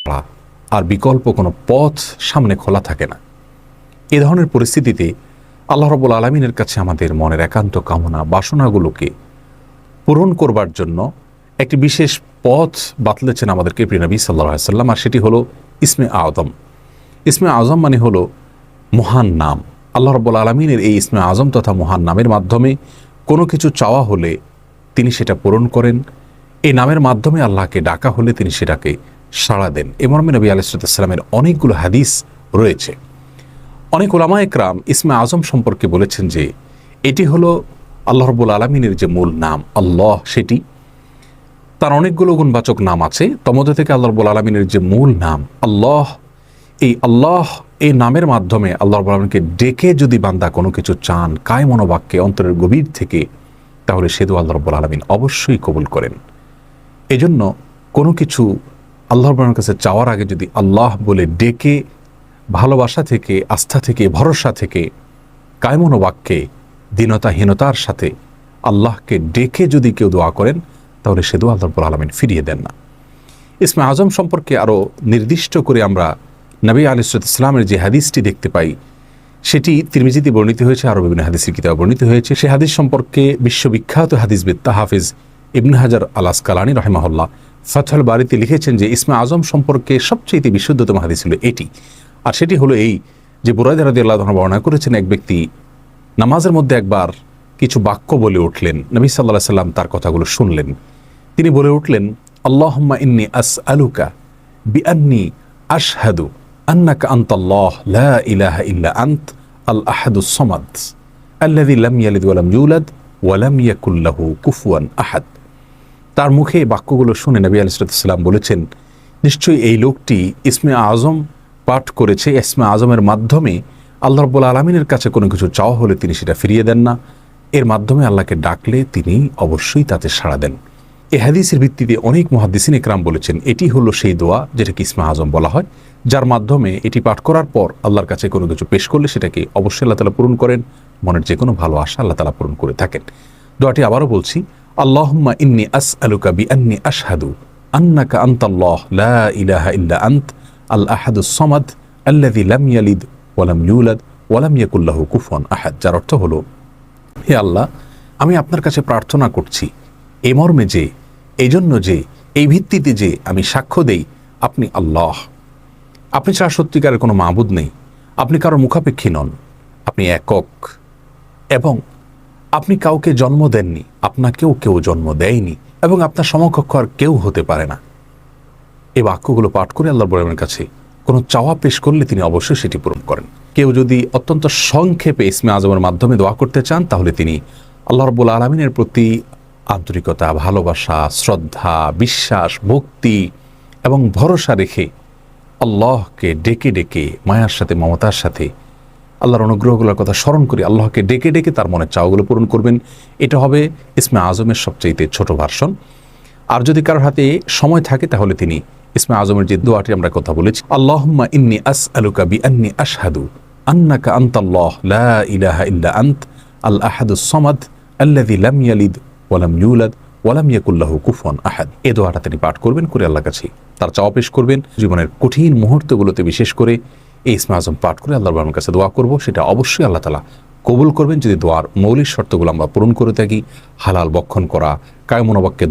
আর বিকল্প কোনো পথ সামনে খোলা থাকে না। এ ধরনের পরিস্থিতিতে আল্লাহ রাব্বুল আলামিনের কাছে আমাদের মনের একান্ত কামনা বাসনাগুলোকে পূরণ করবার জন্য একটি বিশেষ পথ বাতলেছেন আমাদেরকে প্রিয় নবী সাল্লাল্লাহু আলাইহি ওয়াসাল্লাম, আর সেটি হলো ইসমে আযম। ইসমে আযম মানে হলো মহান নাম। আল্লাহ রাব্বুল আলামিনের এই ইসমে আযম তথা মহান নামের মাধ্যমে কোনো কিছু চাওয়া হলে তিনি সেটা পূরণ করেন। এই নামের মাধ্যমে আল্লাহকে ডাকা হলে তিনি সেটাকে সাড়া দেন। এ মর্মে নবী আলাইহিস সালামের অনেকগুলো হাদিস রয়েছে। অনেক উলামা একরাম ইসমে আযম সম্পর্কে বলেছেন যে এটি হলো আল্লাহ রাব্বুল আলামিনের যে মূল নাম আল্লাহ, সেটি তার অনেকগুলো গুণবাচক নাম আছে। তমধ্যে থেকে আল্লাহ রাব্বুল আলামিনের যে মূল নাম আল্লাহ, এই আল্লাহ এই নামের মাধ্যমে আল্লাহ রাব্বুল আলামিনকে ডেকে যদি বান্দা কোনো কিছু চান কায় মনোবাক্যে অন্তরের গভীর থেকে, তাহলে সে দোয়া আল্লাহ রাব্বুল আলামিন অবশ্যই কবুল করেন। এজন্য কোনো কিছু আল্লাহ রাব্বুল আলামিনের কাছে চাওয়ার আগে যদি আল্লাহ বলে ডেকে ভালোবাসা থেকে, আস্থা থেকে, ভরসা থেকে, কায় মনোবাক্যে দীনতাহীনতার সাথে আল্লাহকে ডেকে যদি কেউ দোয়া করেন, তাহলে সে দোয়া আল্লাহ রাব্বুল আলামিন ফিরিয়ে দেন না। ইসমে আযম সম্পর্কে আরও নির্দিষ্ট করে আমরা নবী আলাইহিস সালামের যে হাদিসটি দেখতে পাই, সেটি তিরমিজিতে বর্ণিত হয়েছে, আরও বিভিন্ন হাদিসের কিতাবে বর্ণিত হয়েছে। সে হাদিস সম্পর্কে বিশ্ববিখ্যাত হাদিসবিদ হাফিজ ইবনে হাজার আল আসকালানী রাহিমাহুল্লাহ ফাতহুল বারীতে লিখেছেন যে ইসমে আযম সম্পর্কে সবচেয়ে বিশুদ্ধতম হাদিস হলো এটি। আর সেটি হলো এই যে বুরায়দা রাদিয়াল্লাহু আনহু বর্ণনা করেছেন, এক ব্যক্তি নামাজের মধ্যে একবার কিছু বাক্য বলে উঠলেন। নবী সাল্লাল্লাহু আলাইহি সাল্লাম তার কথাগুলো শুনলেন। তিনি বলে উঠলেন, আল্লাহুম্মা ইন্নী আসআলুকা বিআন্নী আশহাদু আন্নাকা আনতাল্লাহ লা ইলাহা ইল্লা আনত আল আহাদুস সামাদ আল্লাযী লাম ইয়ালিদ ওয়া লাম ইউলাদ ওয়া লাম ইয়াকুল লাহু কুফুয়ান আহাদ। তার মুখে বাক্যগুলো শুনে নবী আলাইহিস সালাম বলেছেন, নিশ্চয়ই এই লোকটি ইসমে আযম পাঠ করেছে। ইসমে আযমের মাধ্যমে আল্লাহ রাব্বুল আলামিনের কাছে কোনো কিছু চাওয়া হলে তিনি সেটা ফিরিয়ে দেন না। এর মাধ্যমে আল্লাহকে ডাকলে তিনি অবশ্যই তাতে সাড়া দেন। এই হাদিসের ভিত্তিতে অনেক মুহাদ্দিসিন ইকরাম বলেছেন এটি হলো সেই দোয়া যেটাকে ইসমে আযম বলা হয়, যার মাধ্যমে এটি পাঠ করার পর আল্লাহর কাছে কোনো কিছু পেশ করলে সেটাকে অবশ্যই আল্লাহ তাআলা পূরণ করেন। মনের যে কোনো ভালো আশা আল্লাহ তাআলা পূরণ করে থাকেন। দোয়াটি আবারও বলছি, আল্লাহুম্মা ইন্নী আসআলুকা বিআন্নী আশহাদু আন্নাকা আনতাল্লাহ লা ইলাহা ইল্লা আনত আল আহাদুস সামাদ আল্লাযী লাম ইয়ালিদ ওয়া লাম ইউলাদ ওয়া লাম ইয়াকুল লাহু কুফুয়ান আহাদ। যার অর্থ হলো, হে আল্লাহ, আমি আপনার কাছে প্রার্থনা করছি এই মর্মে যে, এই জন্য যে, এই ভিত্তিতে যে আমি সাক্ষ্য দেই আপনি আল্লাহ, আপনি ছাড়া সত্যিকারের কোনো মাবুদ নেই, আপনি কারো মুখাপেক্ষী নন, আপনি একক, এবং আপনি কাউকে জন্ম দেননি, আপনাকেও কেউ জন্ম দেয়নি, এবং আপনার সমকক্ষ আর কেউ হতে পারে না। এই বাক্যগুলো পাঠ করে আল্লাহর বড়ের কাছে কোনো চাওয়া পেশ করলে তিনি অবশ্যই সেটি পূরণ করেন। কেউ যদি অত্যন্ত সংক্ষেপে ইসমে আযমের মাধ্যমে দোয়া করতে চান, তাহলে তিনি আল্লাহ রাব্বুল আলামিনের প্রতি আন্তরিকতা, ভালোবাসা, শ্রদ্ধা, বিশ্বাস, ভক্তি এবং ভরসা রেখে আল্লাহকে ডেকে ডেকে মায়ার সাথে, মমতার সাথে আল্লাহর অনুগ্রহগুলোর কথা স্মরণ করে আল্লাহকে ডেকে ডেকে তার মনের চাওয়াগুলো পূরণ করবেন। এটা হবে ইসমে আযমের সবচেয়ে ছোট ভার্সন। আর যদি কারোর হাতে সময় থাকে, তাহলে তিনি ইসমে আযমের যে দোয়াটি আমরা কথা বলেছি, আল্লাহুম্মা ইন্নী আসআলুকা বিআন্নী আশহাদু আন্নাকা আনতাল্লাহ লা ইলাহা ইল্লা আনত আল আহাদুস সামাদ আল্লাযী লাম ইয়ালিদ ওয়া লাম ইউলাদ ওয়া লাম ইয়াকুল লাহু কুফুয়ান আহাদ। এই দোয়াটা তিনি পাঠ করবেন, করে আল্লাহর কাছে তার চাওয়া পেশ করবেন। জীবনের কঠিন মুহূর্তগুলোতে বিশেষ করে এই ইসমে আযম পাঠ করে আল্লাহর কাছে দোয়া করব, সেটা অবশ্যই আল্লাহ তাআলা কবুল করবেন যদি দোয়ার মৌলিক শর্তগুলো আমরা পূরণ করে থাকি। হালাল বক্ষণ করা, কায় মনোবাক্যে